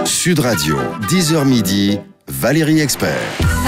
Sud Radio, 10h midi, Valérie Expert.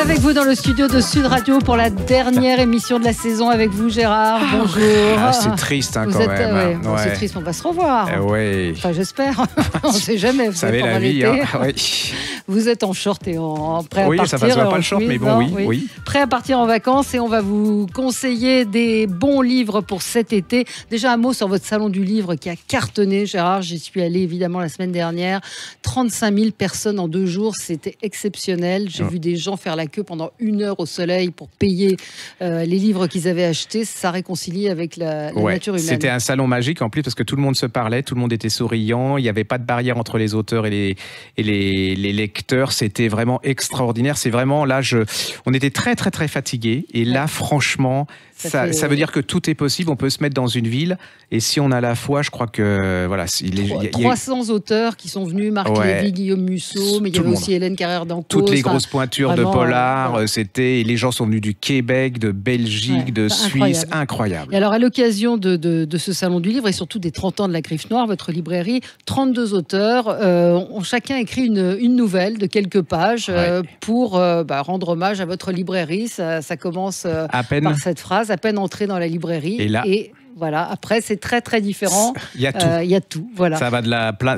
Avec vous dans le studio de Sud Radio pour la dernière émission de la saison avec vous, Gérard. Bonjour. Ah, c'est triste quand même. Ouais. Bon, c'est triste, on va se revoir. Oui. Enfin, j'espère. On ne sait jamais. Vous savez la vie. Oui. Vous êtes en short et en prêt à partir. Oui, ça ne se voit pas le short, mais bon, oui. Prêt à partir en vacances et on va vous conseiller des bons livres pour cet été. Déjà, un mot sur votre salon du livre qui a cartonné, Gérard. J'y suis allée évidemment la semaine dernière. 35 000 personnes en 2 jours, c'était exceptionnel. J'ai vu des gens faire la queue pendant 1 heure au soleil pour payer les livres qu'ils avaient achetés. Ça réconcilie avec la nature humaine. C'était un salon magique en plus parce que tout le monde se parlait, tout le monde était souriant. Il n'y avait pas de barrière entre les auteurs et les lecteurs. C'était vraiment extraordinaire. C'est vraiment là, on était très très très fatigués. Et là, franchement, ça veut dire que tout est possible. On peut se mettre dans une ville et si on a la foi, je crois que voilà. Il y a 300 auteurs qui sont venus, Marc Lévy, Guillaume Musso, mais il y avait aussi Hélène Carrère d'Ancos. Toutes les grosses pointures de polar, et les gens sont venus du Québec, de Belgique, de Suisse, incroyable. Et alors à l'occasion de ce salon du livre et surtout des 30 ans de la Griffe Noire, votre librairie, 32 auteurs ont chacun écrit une nouvelle de quelques pages pour rendre hommage à votre librairie. Ça commence par cette phrase, à peine entré dans la librairie. Et voilà, après c'est très très différent. Il y a tout. Il y a tout, voilà. Ça va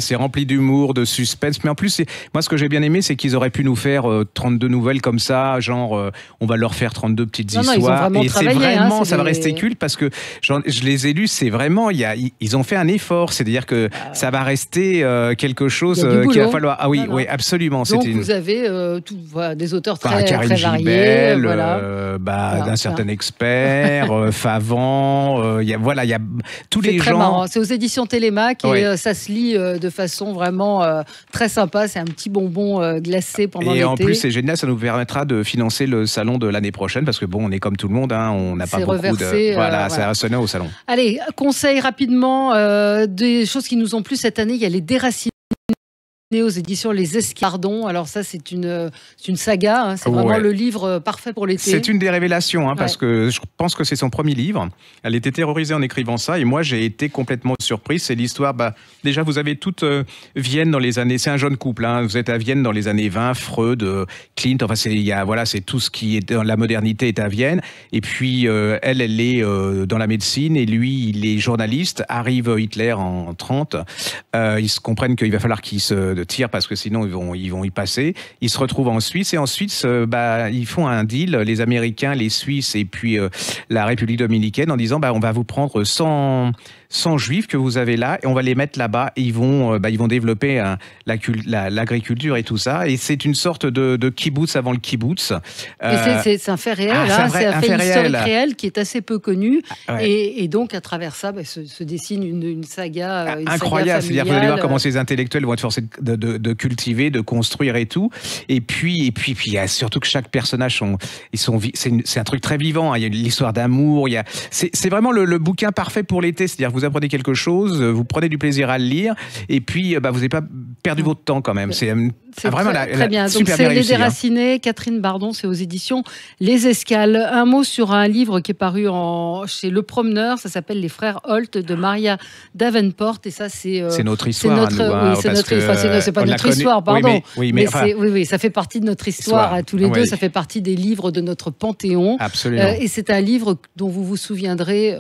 c'est rempli d'humour, de suspense. Mais en plus, moi ce que j'ai bien aimé, c'est qu'ils auraient pu nous faire 32 nouvelles comme ça, genre on va leur faire 32 petites histoires. Ils ont vraiment travaillé, c'est vraiment, ça va rester culte parce que je les ai lus, c'est vraiment, ils ont fait un effort. C'est-à-dire que ça va rester quelque chose qu'il va falloir. Ah oui, oui, absolument. Donc vous avez des auteurs très Karine variés. Gibel, d'un certain expert, Favant, il y a tous les gens. C'est très marrant. C'est aux éditions Télémac et ça se lit de façon vraiment très sympa. C'est un petit bonbon glacé pendant l'été. Et en plus, c'est génial, ça nous permettra de financer le salon de l'année prochaine parce que on est comme tout le monde, on n'a pas beaucoup reversé, ça a sonné au salon. Allez, conseil rapidement des choses qui nous ont plu cette année. Il y a les déracinés aux éditions Les Escardons. Alors ça, c'est une saga. C'est vraiment le livre parfait pour l'été. C'est une des révélations, parce que je pense que c'est son premier livre. Elle était terrorisée en écrivant ça, et moi, j'ai été complètement surpris. C'est l'histoire. Déjà, vous avez toute Vienne dans les années. C'est un jeune couple. Vous êtes à Vienne dans les années 20. Freud, Klimt. Enfin, c'est tout ce qui est dans la modernité est à Vienne. Et puis, elle est dans la médecine, et lui, il est journaliste. Arrive Hitler en 30. Ils se comprennent qu'il va falloir qu'ils se tirent parce que sinon ils vont y passer. Ils se retrouvent en Suisse et ensuite ils font un deal, les Américains, les Suisses et puis la République dominicaine, en disant on va vous prendre 100 juifs que vous avez là et on va les mettre là-bas et ils vont développer l'agriculture et tout ça, et c'est une sorte de kibbutz avant le kibbutz. C'est un fait réel, c'est un fait historique réel qui est assez peu connu et donc à travers ça se dessine une saga incroyable. C'est-à-dire vous allez voir comment ces intellectuels vont être forcés de cultiver, de construire et tout, et puis il y a surtout que chaque personnage c'est un truc très vivant, il y a l'histoire d'amour, c'est vraiment le bouquin parfait pour l'été. C'est-à-dire vous apprenez quelque chose, vous prenez du plaisir à le lire, et puis vous n'avez pas perdu votre temps quand même. C'est vraiment très bien. Donc c'est Les Déracinés, Catherine Bardon, c'est aux éditions Les Escales. Un mot sur un livre qui est paru chez Le Promeneur, ça s'appelle Les Frères Holt de Maria Davenport, et ça c'est notre histoire. C'est pas notre histoire, pardon. Mais ça fait partie de notre histoire à tous les deux. Ça fait partie des livres de notre panthéon. Absolument. Et c'est un livre dont vous vous souviendrez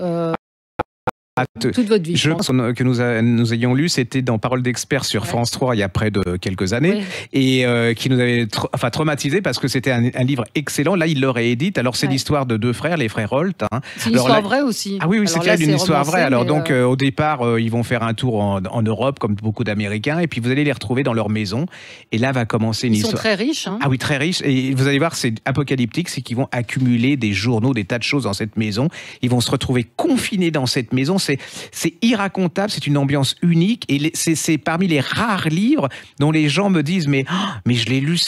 toute votre vie. Je pense que nous ayons lu, c'était dans Parole d'expert sur France 3 il y a près de quelques années, et qui nous avait traumatisé parce que c'était un livre excellent. Là, il le réédite. Alors, c'est l'histoire de 2 frères, les frères Holt. C'est une histoire vraie aussi. Ah oui, c'est une histoire vraie. Alors, donc, au départ, ils vont faire un tour en Europe, comme beaucoup d'Américains, et puis vous allez les retrouver dans leur maison. Et là va commencer une histoire. Ils sont très riches. Ah oui, très riches. Et vous allez voir, c'est apocalyptique, c'est qu'ils vont accumuler des journaux, des tas de choses dans cette maison. Ils vont se retrouver confinés dans cette maison. C'est irracontable, c'est une ambiance unique, et c'est parmi les rares livres dont les gens me disent mais je l'ai lu,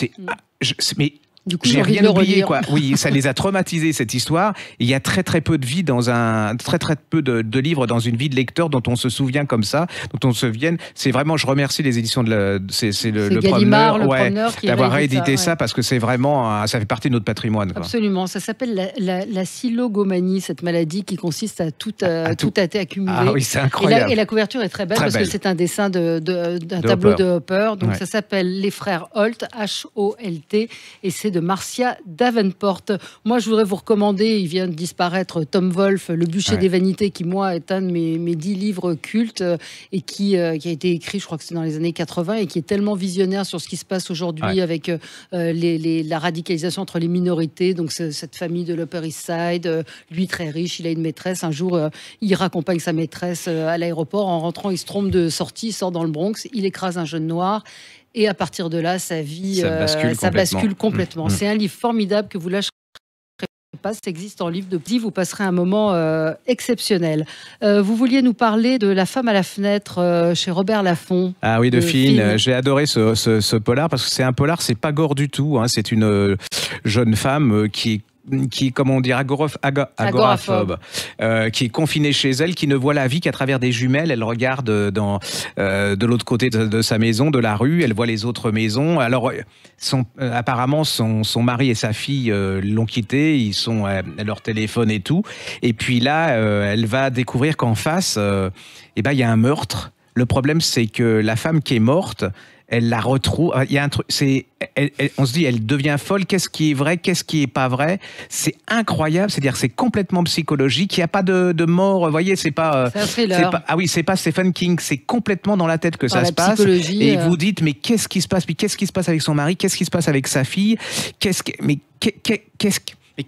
mais Du coup, j'ai envie de rien le oublié, relire. quoi. Oui, ça les a traumatisés, cette histoire. Et il y a très très peu de vie très très peu de livres dans une vie de lecteur dont on se souvient comme ça, dont on se souvient. C'est vraiment, je remercie les éditions c'est le Gallimard, Promeneur, le Promeneur qui d'avoir réédité réédité ça, ouais. parce que c'est vraiment, ça fait partie de notre patrimoine, quoi. Absolument, ça s'appelle la silogomanie, cette maladie qui consiste à tout accumuler. Ah oui, c'est incroyable. Et la couverture est très belle parce que c'est un dessin d'un tableau de Hopper. Donc ça s'appelle Les Frères Holt, H-O-L-T, et c'est de Marcia Davenport. Moi, je voudrais vous recommander, il vient de disparaître, Tom Wolfe, Le Bûcher des Vanités, qui moi est un de mes 10 livres cultes et qui a été écrit, je crois que c'est dans les années 80, et qui est tellement visionnaire sur ce qui se passe aujourd'hui avec la radicalisation entre les minorités. Donc cette famille de l'Upper East Side, lui très riche, il a une maîtresse. Un jour, il raccompagne sa maîtresse à l'aéroport. En rentrant, il se trompe de sortie, il sort dans le Bronx, il écrase un jeune noir. Et à partir de là, sa vie, ça bascule complètement. C'est un livre formidable que vous lâcherez pas. Ça existe en livre de petit. Vous passerez un moment exceptionnel. Vous vouliez nous parler de La femme à la fenêtre chez Robert Laffont. Ah oui, de Finn. J'ai adoré ce polar parce que c'est un polar, c'est pas gore du tout. Hein. C'est une jeune femme qui, comment on dit, agoraphobe, qui est confinée chez elle, qui ne voit la vie qu'à travers des jumelles. Elle regarde de l'autre côté de sa maison, de la rue, elle voit les autres maisons. Alors, apparemment, son mari et sa fille l'ont quittée, ils sont à leur téléphone et tout. Et puis là, elle va découvrir qu'en face, il y a un meurtre. Le problème, c'est que la femme qui est morte, elle la retrouve. Il y a un truc. On se dit, elle devient folle. Qu'est-ce qui est vrai? Qu'est-ce qui est pas vrai? C'est incroyable. C'est-à-dire, c'est complètement psychologique. Il n'y a pas de mort. Vous voyez, c'est pas. C'est un thriller. C'est pas Stephen King. C'est complètement dans la tête que ça se passe. Et vous dites, mais qu'est-ce qui se passe? Puis qu'est-ce qui se passe avec son mari? Qu'est-ce qui se passe avec sa fille? Mais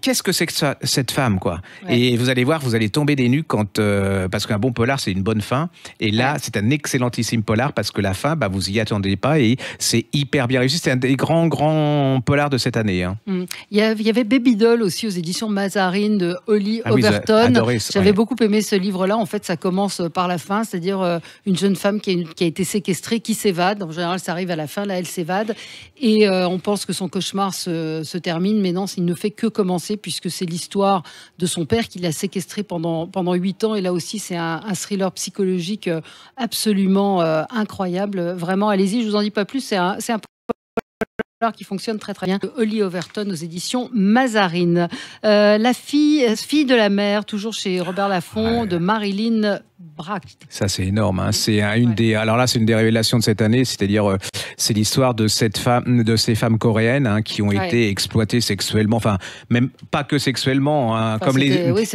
qu'est-ce que c'est que cette femme, quoi? Et vous allez voir, vous allez tomber des nues parce qu'un bon polar, c'est une bonne fin. Et là, c'est un excellentissime polar parce que la fin, vous y attendez pas et c'est hyper bien réussi. C'est un des grands polars de cette année. Hein. Il y avait Baby Doll aussi aux éditions Mazarine de Holly Overton. J'avais beaucoup aimé ce livre-là. En fait, ça commence par la fin, c'est-à-dire une jeune femme qui a été séquestrée, qui s'évade. En général, ça arrive à la fin. Là, elle s'évade et on pense que son cauchemar se termine, mais non, il ne fait que commencer puisque c'est l'histoire de son père qui l'a séquestré pendant 8 ans. Et là aussi, c'est un thriller psychologique absolument incroyable. Vraiment, allez-y, je vous en dis pas plus. C'est un polar qui fonctionne très très bien. Holly Overton aux éditions Mazarine. La fille de la mer, toujours chez Robert Laffont, de Marilyn Bracht. Ça, c'est énorme. Hein. C'est alors là, c'est une des révélations de cette année. C'est-à-dire, c'est l'histoire de ces femmes coréennes qui ont été exploitées sexuellement. Enfin, même pas que sexuellement, comme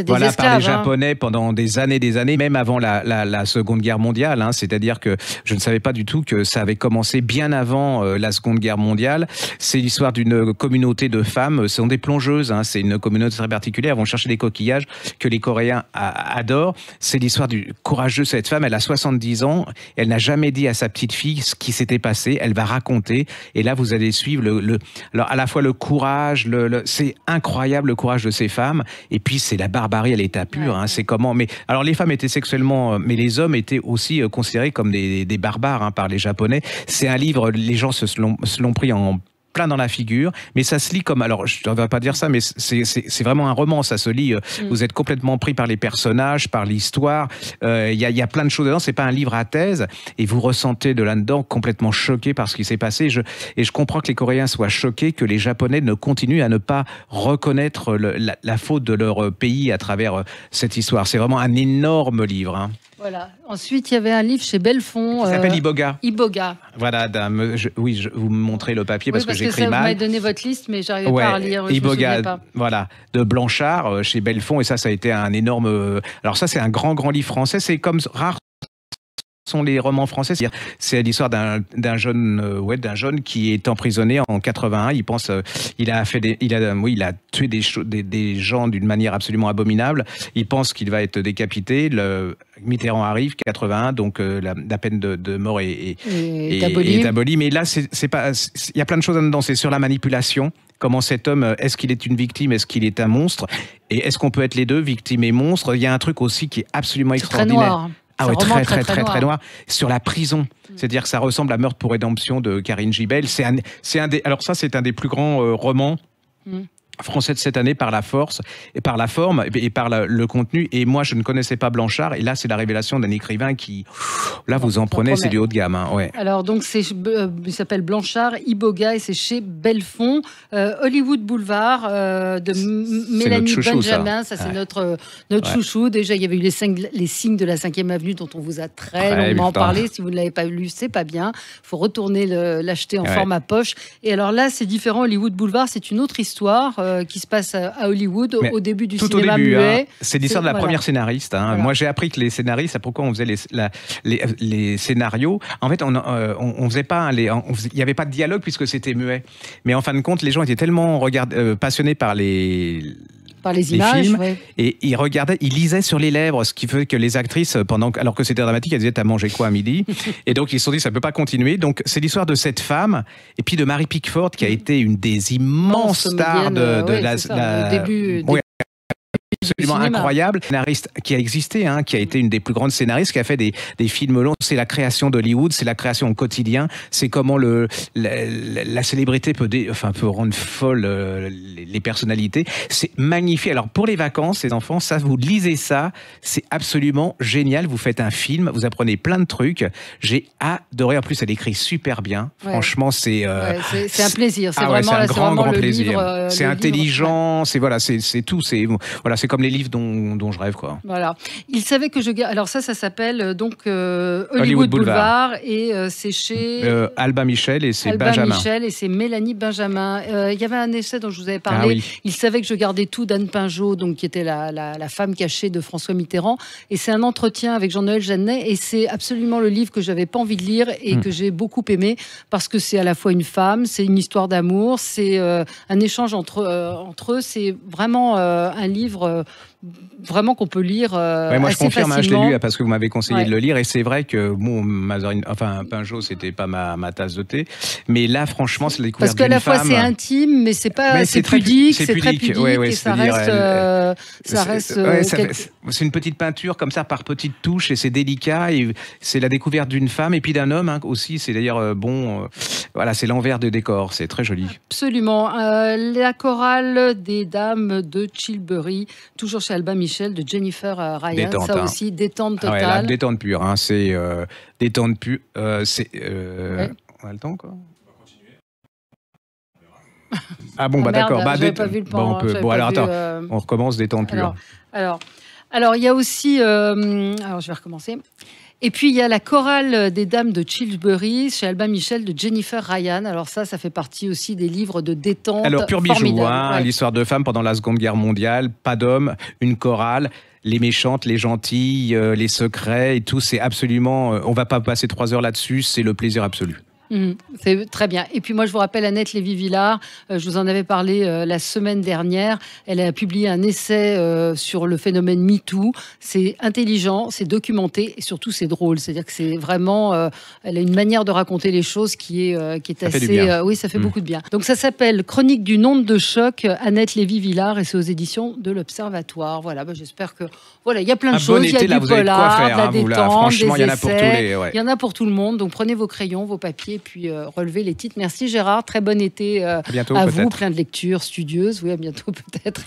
par les Japonais pendant des années, même avant la Seconde Guerre mondiale. Hein. C'est-à-dire que je ne savais pas du tout que ça avait commencé bien avant la Seconde Guerre mondiale. C'est l'histoire d'une communauté de femmes. Ce sont des plongeuses. Hein. C'est une communauté très particulière. Elles vont chercher des coquillages que les Coréens adorent. C'est l'histoire du courageux. Cette femme, elle a 70 ans. Elle n'a jamais dit à sa petite fille ce qui s'était passé. Elle va raconter. Et là, vous allez suivre alors à la fois le courage, c'est incroyable le courage de ces femmes. Et puis, c'est la barbarie à l'état pur. Hein. C'est comment. Mais alors, les femmes étaient sexuellement, mais les hommes étaient aussi considérés comme des barbares par les Japonais. C'est un livre. Les gens se l'ont pris en plein dans la figure, mais ça se lit comme, alors je ne vais pas dire ça, mais c'est vraiment un roman, ça se lit, vous êtes complètement pris par les personnages, par l'histoire, il y a plein de choses dedans, c'est pas un livre à thèse, et vous ressentez de là-dedans complètement choqué par ce qui s'est passé, et je comprends que les Coréens soient choqués, que les Japonais ne continuent à ne pas reconnaître la faute de leur pays à travers cette histoire. C'est vraiment un énorme livre. Hein. Voilà. Ensuite, il y avait un livre chez Belfond. Qui s'appelle Iboga. Iboga. Voilà, je vous montrer le papier parce que j'écris mal. Vous m'avez donné votre liste, mais j'arrivais pas à lire. Iboga, voilà, de Blanchard chez Belfond. Et ça a été un énorme. Alors, ça, c'est un grand livre français. C'est comme rare sont les romans français. C'est l'histoire d'un jeune qui est emprisonné en 81. Il pense, il a tué des gens d'une manière absolument abominable. Il pense qu'il va être décapité. Mitterrand arrive, 81, donc la peine de mort est abolie. Mais là, il y a plein de choses dedans. C'est sur la manipulation. Comment cet homme, est-ce qu'il est une victime, est-ce qu'il est un monstre? Et est-ce qu'on peut être les deux, victime et monstre? Il y a un truc aussi qui est absolument extraordinaire. Très noir. Ah oui, très noir. Sur la prison. C'est-à-dire que ça ressemble à Meurtre pour rédemption de Karine Gibel. Alors ça, c'est un des plus grands romans français de cette année par la force et par la forme et par le contenu. Et moi, je ne connaissais pas Blanchard. Et là, c'est la révélation d'un écrivain qui, là, vous en prenez, c'est du haut de gamme. Hein, ouais. Alors, donc, il s'appelle Blanchard, Iboga, et c'est chez Belfond. Hollywood Boulevard de Mélanie chouchou, Benjamin. Ça, c'est notre chouchou. Déjà, il y avait eu les signes de la 5e avenue dont on vous a très longuement parlé. Si vous ne l'avez pas lu, c'est pas bien. Il faut retourner l'acheter en format poche. Et alors là, c'est différent. Hollywood Boulevard, c'est une autre histoire qui se passe à Hollywood au début du cinéma muet. C'est l'histoire de la première scénariste. Voilà. Moi, j'ai appris que les scénaristes, pourquoi on faisait les scénarios. En fait, on faisait pas, il n'y avait pas de dialogue puisque c'était muet. Mais en fin de compte, les gens étaient tellement passionnés par les images, films, et ils lisaient sur les lèvres, ce qui fait que les actrices, alors que c'était dramatique, elles disaient t'as mangé quoi à midi? Et donc ils se sont dit ça peut pas continuer. Donc c'est l'histoire de cette femme et puis de Mary Pickford qui a été une des immenses stars de début. Absolument incroyable, scénariste qui a existé, qui a été une des plus grandes scénaristes, qui a fait des films longs. C'est la création d'Hollywood, c'est la création au quotidien, c'est comment la célébrité peut rendre folle les personnalités. C'est magnifique. Alors pour les vacances, les enfants, ça, vous lisez ça, c'est absolument génial. Vous faites un film, vous apprenez plein de trucs. J'ai adoré. En plus, elle écrit super bien. Franchement, c'est un plaisir. C'est vraiment un grand plaisir. Livre, c'est intelligent. C'est tout. C'est comme les livres dont je rêve, quoi. Voilà. Il savait que alors ça s'appelle donc Hollywood Boulevard et c'est chez Albin Michel et c'est Benjamin. Michel et c'est Mélanie Benjamin. Il y avait un essai dont je vous avais parlé. Il savait que je gardais tout d'Anne Pinjot, donc qui était la femme cachée de François Mitterrand. Et c'est un entretien avec Jean-Noël Jeannet et c'est absolument le livre que j'avais pas envie de lire et que j'ai beaucoup aimé parce que c'est à la fois une femme, c'est une histoire d'amour, c'est un échange entre eux. C'est vraiment un livre vraiment qu'on peut lire moi je confirme, facilement. Je l'ai lu parce que vous m'avez conseillé de le lire et c'est vrai que Pinjot c'était pas ma tasse de thé, mais là franchement c'est la découverte d'une femme. Parce qu'à la fois c'est intime mais c'est pas c'est pudique, c'est très pudique et ça reste c'est une petite peinture comme ça par petites touches et c'est délicat et c'est la découverte d'une femme et puis d'un homme aussi, c'est d'ailleurs c'est l'envers de décor, c'est très joli. Absolument. La chorale des dames de Chilbury, toujours chez Albin Michel, de Jennifer Ryan. Détente, ça aussi, détente totale. Détente pure, c'est détente pure. On a le temps, quoi. Ah bon, d'accord. On recommence, détente pure. Alors, il y a aussi... alors, je vais recommencer. Et puis, il y a la chorale des dames de Chilbury, chez Albin Michel, de Jennifer Ryan. Alors ça fait partie aussi des livres de détente. Alors, pur bijou, l'histoire de femmes pendant la Seconde Guerre mondiale, pas d'hommes, une chorale, les méchantes, les gentilles, les secrets et tout, c'est absolument... on va pas passer 3 heures là-dessus, c'est le plaisir absolu. C'est très bien. Et puis moi, je vous rappelle Annette Lévy-Villard. Je vous en avais parlé la semaine dernière. Elle a publié un essai sur le phénomène MeToo. C'est intelligent, c'est documenté et surtout c'est drôle. C'est-à-dire que c'est vraiment... elle a une manière de raconter les choses qui est assez... oui, ça fait beaucoup de bien. Donc ça s'appelle Chronique d'une onde de choc, Annette Lévy-Villard, et c'est aux éditions de l'Observatoire. Voilà, j'espère que... Voilà, il y a plein de choses. Il y a du polar, de la détente, franchement, des il y en a pour tous les... Il y en a pour tout le monde. Donc prenez vos crayons, vos papiers, puis relevez les titres. Merci Gérard, très bon été à vous, plein de lectures studieuses. Oui, à bientôt peut-être.